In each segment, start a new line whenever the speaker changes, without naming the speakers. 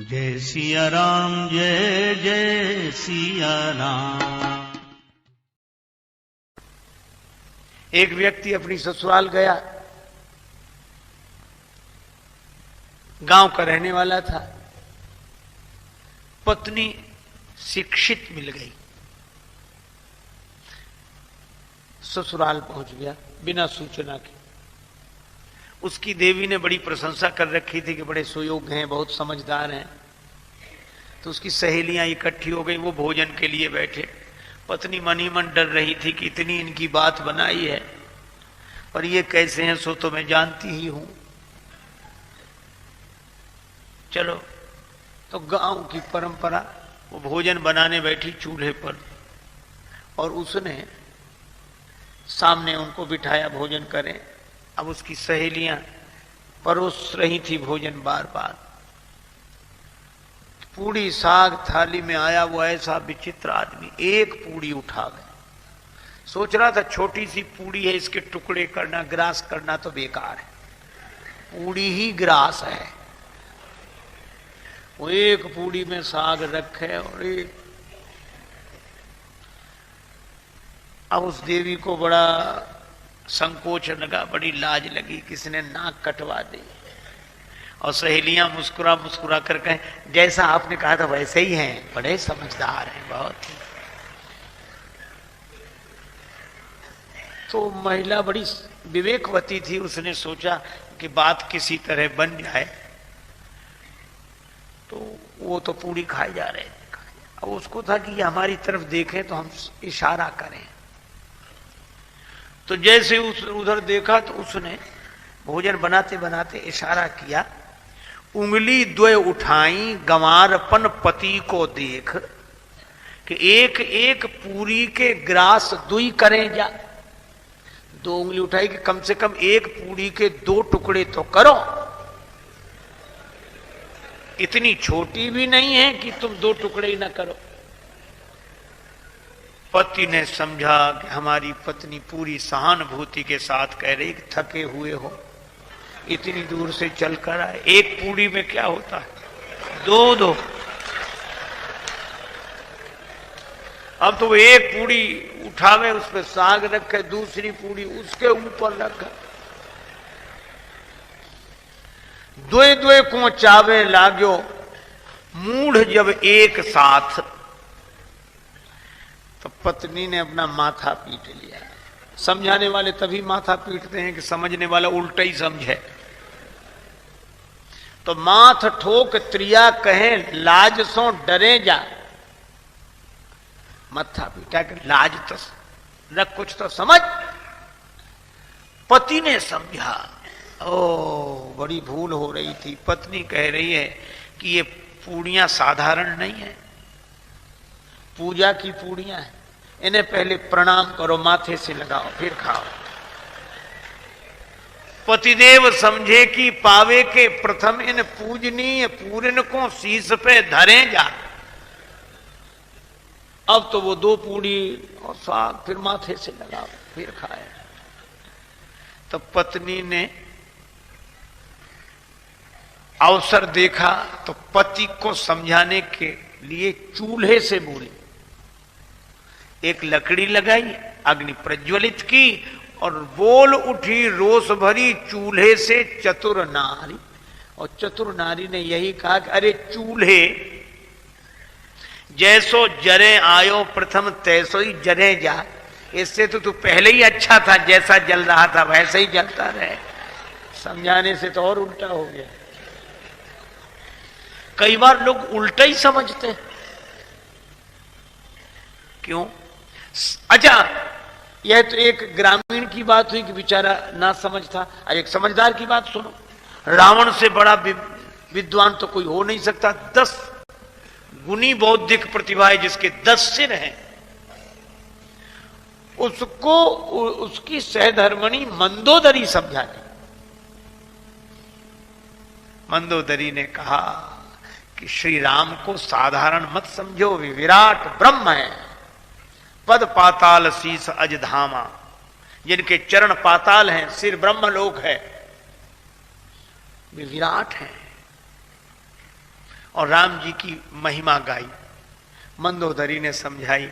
जय सिया राम, जय जय सिया राम।
एक व्यक्ति अपनी ससुराल गया, गांव का रहने वाला था। पत्नी शिक्षित मिल गई, ससुराल पहुंच गया बिना सूचना के। उसकी देवी ने बड़ी प्रशंसा कर रखी थी कि बड़े सुयोग्य हैं, बहुत समझदार हैं। तो उसकी सहेलियां इकट्ठी हो गई, वो भोजन के लिए बैठे। पत्नी मन ही मन डर रही थी कि इतनी इनकी बात बनाई है, पर ये कैसे हैं सो तो मैं जानती ही हूं। चलो, तो गांव की परंपरा, वो भोजन बनाने बैठी चूल्हे पर, और उसने सामने उनको बिठाया भोजन करें। अब उसकी सहेलियां परोस रही थी भोजन बार बार। पूड़ी साग थाली में आया, वो ऐसा विचित्र आदमी एक पूड़ी उठा गया। सोच रहा था छोटी सी पूड़ी है, इसके टुकड़े करना, ग्रास करना तो बेकार है, पूड़ी ही ग्रास है। वो एक पूड़ी में साग रखे और एक। अब उस देवी को बड़ा संकोच लगा, बड़ी लाज लगी, किसने नाक कटवा दी। और सहेलियां मुस्कुरा मुस्कुरा कर कहें, जैसा आपने कहा था वैसे ही हैं, बड़े समझदार हैं बहुत। तो महिला बड़ी विवेकवती थी, उसने सोचा कि बात किसी तरह बन जाए। तो वो तो पूरी खाए जा रहे थे। अब उसको था कि ये हमारी तरफ देखें तो हम इशारा करें। तो जैसे उधर देखा तो उसने भोजन बनाते बनाते इशारा किया, उंगली द्वय उठाई गंवारपन पति को देख, कि एक एक पूरी के ग्रास दुई करें जा। दो उंगली उठाई कि कम से कम एक पूरी के दो टुकड़े तो करो, इतनी छोटी भी नहीं है कि तुम दो टुकड़े ही ना करो। पति ने समझा कि हमारी पत्नी पूरी सहानुभूति के साथ कह रही कि थके हुए हो, इतनी दूर से चल कर आए, एक पूड़ी में क्या होता है, दो दो। अब तो वो एक पूड़ी उठावे, उस पर साग रखे, दूसरी पूड़ी उसके ऊपर रखे। द्वे द्वे को चावे लाग्यो, मूढ़ जब एक साथ। तो पत्नी ने अपना माथा पीट लिया। समझाने वाले तभी माथा पीटते हैं कि समझने वाला उल्टा ही समझे। तो माथ ठोक त्रिया कहे, लाज सो डरे जा। माथा पीटा कि लाज तो रख, कुछ तो समझ। पति ने समझा, ओ बड़ी भूल हो रही थी। पत्नी कह रही है कि ये पूड़ियां साधारण नहीं है, पूजा की पूड़ियां हैं, इन्हें पहले प्रणाम करो, माथे से लगाओ, फिर खाओ। पतिदेव समझे कि पावे के प्रथम इन पूजनीय पूरन को शीश पे धरे जा। अब तो वो दो पूड़ी और साग फिर माथे से लगाओ, फिर खाए। तो पत्नी ने अवसर देखा तो पति को समझाने के लिए चूल्हे से बोली। एक लकड़ी लगाई, अग्नि प्रज्वलित की और बोल उठी रोष भरी चूल्हे से चतुर नारी। और चतुर नारी ने यही कहा कि अरे चूल्हे, जैसो जरे आयो प्रथम तैसो ही जरे जा। इससे तो तू पहले ही अच्छा था, जैसा जल रहा था वैसे ही जलता रहे। समझाने से तो और उल्टा हो गया। कई बार लोग उल्टा ही समझते हैं। क्यों? अच्छा, यह तो एक ग्रामीण की बात हुई कि बेचारा ना समझ था। एक समझदार की बात सुनो। रावण से बड़ा विद्वान तो कोई हो नहीं सकता। 10 गुनी बौद्धिक प्रतिभा है जिसके 10 सिर हैं। उसको उसकी सहधर्मणी मंदोदरी समझा दी। मंदोदरी ने कहा कि श्री राम को साधारण मत समझो, वे विराट ब्रह्म है। पद पाताल शीस अजधामा, जिनके चरण पाताल हैं, सिर ब्रह्मलोक है, वे विराट हैं। और राम जी की महिमा गाई, मंदोदरी ने समझाई,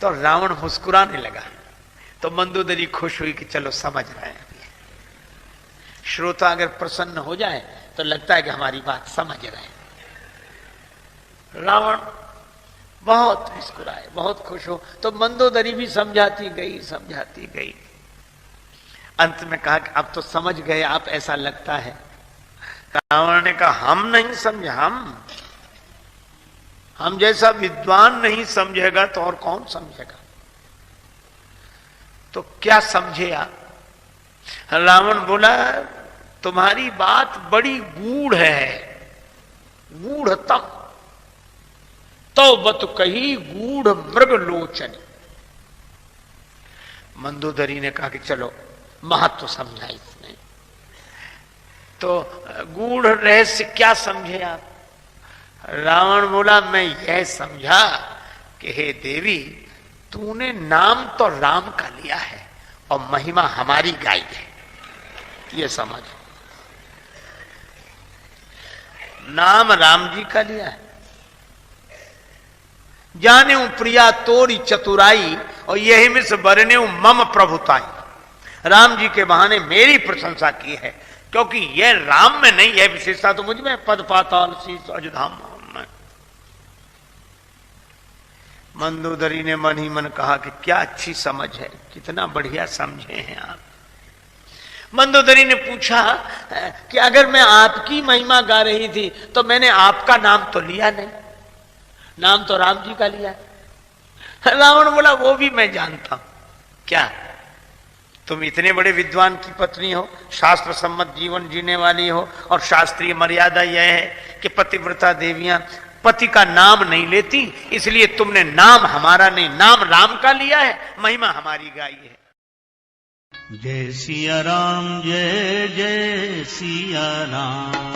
तो रावण मुस्कुराने लगा। तो मंदोदरी खुश हुई कि चलो समझ रहे हैं। श्रोता अगर प्रसन्न हो जाए तो लगता है कि हमारी बात समझ रहे हैं। रावण बहुत मुस्कुराए, बहुत खुश हो। तो मंदोदरी भी समझाती गई। अंत में कहा कि अब तो समझ गए आप, ऐसा लगता है। रावण ने कहा हम नहीं समझे, हम जैसा विद्वान नहीं समझेगा तो और कौन समझेगा। तो क्या समझे आप? रावण बोला तुम्हारी बात बड़ी गूढ़ है, गूढ़तम तो बत कही गूढ़ मृग लोचन। मंदोदरी ने कहा कि चलो महत्व समझा इसने। तो गूढ़ रहस्य क्या समझे आप? रावण बोला मैं यह समझा कि हे देवी, तूने नाम तो राम का लिया है और महिमा हमारी गाई है, ये समझ। नाम राम जी का लिया है, जाने प्रिया तोरी चतुराई और यही मिस बरने मम प्रभुताई। राम जी के बहाने मेरी प्रशंसा की है, क्योंकि यह राम में नहीं, यह विशेषता तो मुझ में, पद पाताल शीश अजधाम में। मंदोदरी ने मन ही मन कहा कि क्या अच्छी समझ है, कितना बढ़िया समझे हैं आप। मंदोदरी ने पूछा कि अगर मैं आपकी महिमा गा रही थी तो मैंने आपका नाम तो लिया नहीं, नाम तो राम जी का लिया है। रावण बोला वो भी मैं जानता हूं। क्या तुम इतने बड़े विद्वान की पत्नी हो, शास्त्र सम्मत जीवन जीने वाली हो, और शास्त्रीय मर्यादा यह है कि पतिव्रता देवियां पति का नाम नहीं लेती, इसलिए तुमने नाम हमारा नहीं, नाम राम का लिया है, महिमा हमारी गाई है।
जय सिया राम, जय जय सिया राम।